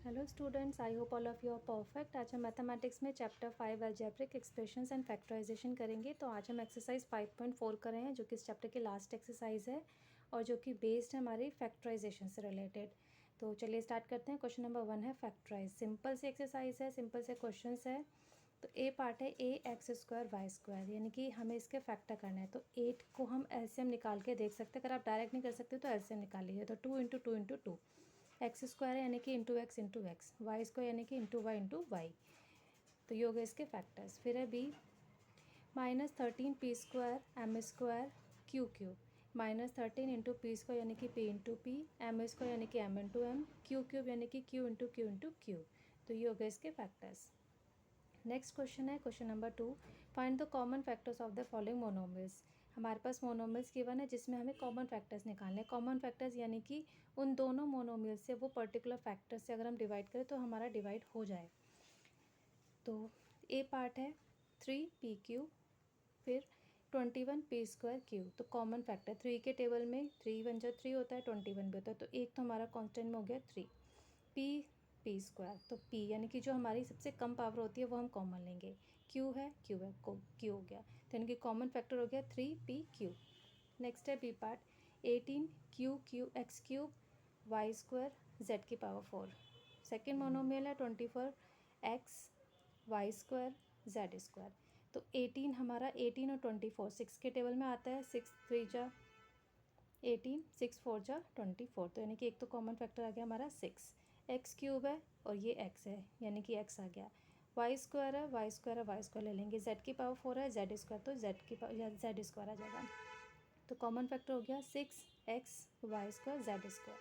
Hello students, I hope all of you are perfect. आज हम mathematics में chapter 5 algebraic expressions and factorization करेंगे। तो आज हम एक्सरसाइज 5.4 कर रहे हैं, जो कि इस चैप्टर की लास्ट एक्सरसाइज है और जो कि बेस्ड है हमारी फैक्टराइजेशन से रिलेटेड। तो चलिए स्टार्ट करते हैं। क्वेश्चन नंबर 1 है फैक्टराइज। सिंपल सी एक्सरसाइज है, सिंपल से क्वेश्चन है। तो ए पार्ट है ए एक्स स्क्वायर वाई स्क्वायर, यानी कि हमें इसके फैक्टर करना है। तो 8 को हम एलसीएम निकाल के देख सकते हैं। अगर आप डायरेक्ट नहीं कर सकते तो एलसीएम निकाल लीजिए। तो 2 इंटू 2 इंटू 2 एक्स स्क्वायर है, यानी कि इंटू एक्स, वाई स्क्वायर यानी कि इंटू वाई। तो ये हो गए इसके फैक्टर्स। फिर है B -13 P square M square Q -13 into P square यानी कि P into P, M square यानी कि एम इंटू एम, क्यू यानी कि क्यू इंटू क्यू। तो ये हो गए इसके फैक्टर्स। नेक्स्ट क्वेश्चन है question number 2। Find the common factors of the following monomials. हमारे पास मोनोमियल्स गिवन है जिसमें हमें कॉमन फैक्टर्स निकालने हैं। कॉमन फैक्टर्स यानी कि उन दोनों मोनोमियल्स से वो पर्टिकुलर फैक्टर से अगर हम डिवाइड करें तो हमारा डिवाइड हो जाए। तो ए पार्ट है 3 पी क्यू, फिर 21 पी स्क्वायर क्यू। तो कॉमन फैक्टर 3 के टेबल में 3 × 1 = 3 होता है, 21 भी होता है। तो एक तो हमारा कॉन्स्टेंट में हो गया 3 पी स्क्वायर। तो पी यानी कि जो हमारी सबसे कम पावर होती है वो हम कॉमन लेंगे। क्यू है क्यू हो गया। तो यानी कि कॉमन फैक्टर हो गया 3 पी क्यू। नेक्स्ट है B part 18 Q X cube Y square Z⁴। Second monomial है 24 एक्स वाई स्क्वायर Z²। तो 18 हमारा 18 और 24 6 के टेबल में आता है। 6 3 × 18, 6 4 × 24। तो यानी कि एक तो कॉमन फैक्टर आ गया हमारा 6। x³ है और ये x है, यानी कि x आ गया। y² है, y² ले लेंगे। Z⁴ है, Z², तो Z² आ जाएगा। तो कॉमन फैक्टर हो गया 6x y² Z²।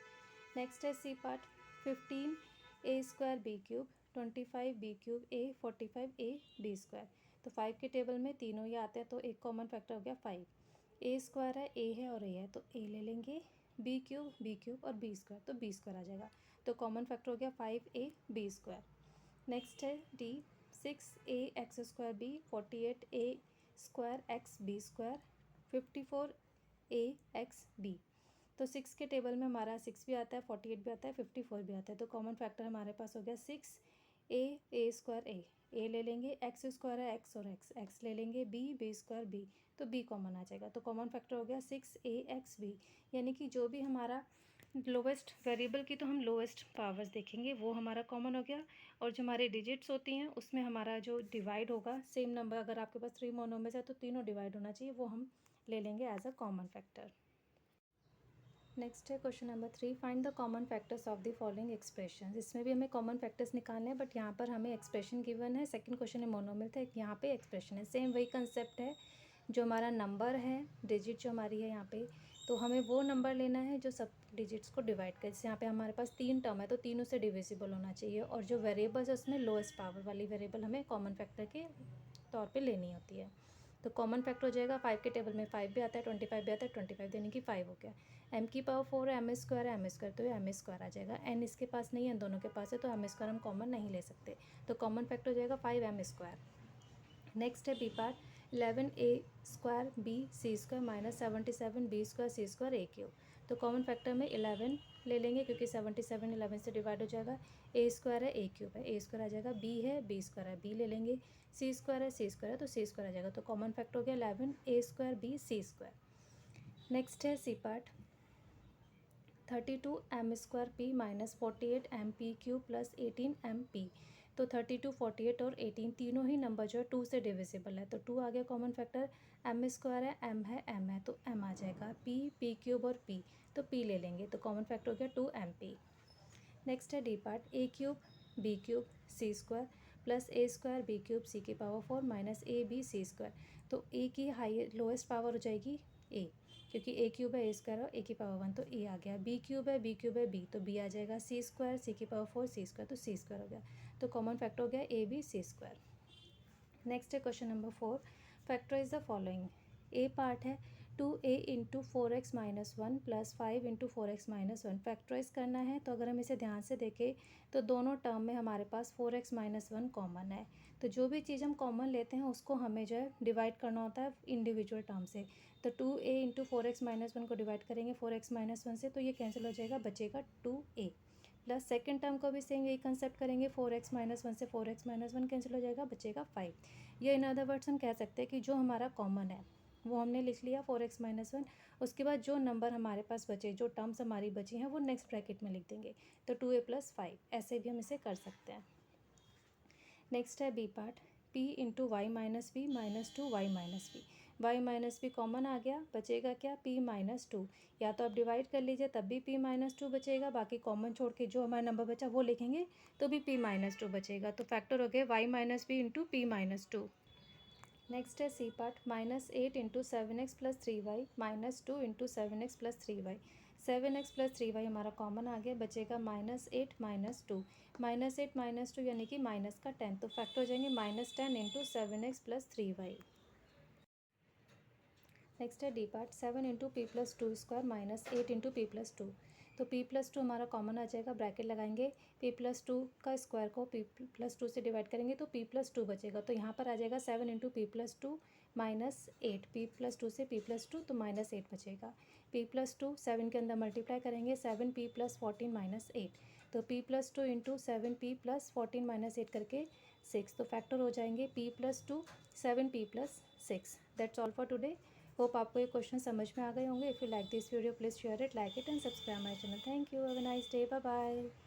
नेक्स्ट है C part 15a² b³, 25b³ a, 45ab²। तो 5 के टेबल में तीनों ही आते हैं, तो एक कॉमन फैक्टर हो गया 5। a² है, a है और a है, तो a ले लेंगे। b³ और b², तो b² आ जाएगा। तो कॉमन फैक्टर हो गया 5ab²। नेक्स्ट है D 6ax² b, 48a² x b², 54ax b। तो 6 के टेबल में हमारा 6 भी आता है, 48 भी आता है, 54 भी आता है। तो कॉमन फैक्टर हमारे पास हो गया 6a² a ले लेंगे। x² है, x और x ले लेंगे। b² b, तो b कॉमन आ जाएगा। तो कॉमन फैक्टर हो गया 6ax b, यानी कि जो भी हमारा लोवेस्ट वेरिएबल की तो हम लोवेस्ट पावर्स देखेंगे, वो हमारा कॉमन हो गया। और जो हमारे डिजिट्स होती हैं उसमें हमारा जो डिवाइड होगा, सेम नंबर अगर आपके पास 3 मोनोमियल्स है तो तीनों डिवाइड होना चाहिए, वो हम ले लेंगे as a common factor. Next है question number 3। Find the common factors of the following expression. इसमें भी हमें कॉमन फैक्टर्स निकालने हैं, बट यहाँ पर हमें एक्सप्रेशन गिवन है। सेकंड क्वेश्चन है मोनोमियल था, यहाँ पे एक्सप्रेशन है। सेम वही कंसेप्ट है, जो हमारा नंबर है, डिजिट जो हमारी है यहाँ पे, तो हमें वो नंबर लेना है जो सब डिजिट्स को डिवाइड करे। जैसे यहाँ पे हमारे पास 3 टर्म है, तो तीनों से डिविजिबल होना चाहिए। और जो वेरिएबल्स है उसमें लोएस्ट पावर वाली वेरिएबल हमें कॉमन फैक्टर के तौर पे लेनी होती है। तो कॉमन फैक्टर हो जाएगा 5 के टेबल में 5 भी आता है, 25 भी आता है, 25 यानी कि 5 हो गया। m⁴ है, m², तो ये m² आ जाएगा। n इसके पास नहीं है, इन दोनों के पास है, तो m² हम कॉमन नहीं ले सकते। तो कॉमन फैक्टर हो जाएगा 5m²। नेक्स्ट है B part 11a² b c² -77b² c² a³। तो कॉमन फैक्टर में 11 ले लेंगे, क्योंकि 77 11 से डिवाइड हो जाएगा। a² है, a³ है, a² आ जाएगा। b है, b² है, b ले लेंगे। c² है, c² है, तो c² आ जाएगा। तो कॉमन फैक्टर हो गया 11 a² b c²। नेक्स्ट है C part 32m² p -48m⁴ plus 18m p। तो 32, 48 और 18 तीनों ही नंबर जो है 2 से डिविजिबल है, तो 2 आ गया कॉमन फैक्टर। m² है, m है, तो m आ जाएगा। p³ और p, तो p ले लेंगे। तो कॉमन फैक्टर हो गया 2mp। नेक्स्ट है D part a³ b³ c² plus a² b³ c⁴ minus ab c²। तो a की हाई लोएस्ट पावर हो जाएगी a, क्योंकि a³ है, a² और a⁴ तो a आ गया। b³ है b, तो b आ जाएगा। c² c⁴ c², तो c² हो गया। तो कॉमन फैक्टर हो गया ab c²। नेक्स्ट है question number 4। Factorize the following. A part है 2a × 4x - 1 plus 5 × 4x - 1। Factorise करना है, तो अगर हम इसे ध्यान से देखें तो दोनों टर्म में हमारे पास 4x - 1 कॉमन है। तो जो भी चीज़ हम कॉमन लेते हैं उसको हमें जो है डिवाइड करना होता है इंडिविजुअल टर्म से। तो 2a × 4x - 1 को डिवाइड करेंगे 4x - 1 से, तो ये कैंसिल हो जाएगा, बचेगा 2a। प्लस सेकेंड टर्म को भी सेम यही कंसेप्ट करेंगे, 4x माइनस 1 से 4x माइनस 1 कैंसिल हो जाएगा, बचेगा 5। या इन अदर वर्ड्स हम कह सकते हैं कि जो हमारा कॉमन है वो हमने लिख लिया 4x माइनस 1, उसके बाद जो नंबर हमारे पास बचे, जो टर्म्स हमारी बची हैं वो नेक्स्ट ब्रैकेट में लिख देंगे, तो 2a प्लस 5, ऐसे भी हम इसे कर सकते हैं। नेक्स्ट है B part, p into Y minus B minus 2 Y minus B, Y minus B common आ गया, बचेगा क्या, p माइनस 2, या तो आप डिवाइड कर लीजिए तब भी p माइनस 2 बचेगा, बाकी कॉमन छोड़ के जो हमारा नंबर बचा वो लिखेंगे तो भी p माइनस 2 बचेगा, तो फैक्टर हो गया y minus B into p minus 2। Next है C part, minus 8 into 7x plus 3y minus 2 into 7x plus 3y, 7x plus 3y हमारा कॉमन आ गया, बचेगा माइनस 8 माइनस 2, माइनस 8 माइनस 2 यानी कि माइनस का 10, तो फैक्टर हो जाएंगे minus 10 into 7x plus 3y। Next है D part, 7 into P plus 2 square minus 8 into P plus 2, तो p प्लस 2 हमारा कॉमन आ जाएगा, ब्रैकेट लगाएंगे, p प्लस 2 का स्क्वायर को p प्लस 2 से डिवाइड करेंगे तो p प्लस 2 बचेगा, तो यहाँ पर आ जाएगा 7 into P plus 2 minus 8, p plus 2 से p प्लस 2 तो माइनस 8 बचेगा, p प्लस 2 7 के अंदर मल्टीप्लाई करेंगे, 7p प्लस 14 माइनस 8, तो p plus 2 into 7p plus 14 minus 8 करके 6, तो फैक्टर हो जाएंगे p plus 2 7p plus 6। That's all for today. Hope आपको ये क्वेश्चन समझ में आ गए होंगे। If you like this video please share it, like it and subscribe my channel. Thank you, have a nice day, bye bye.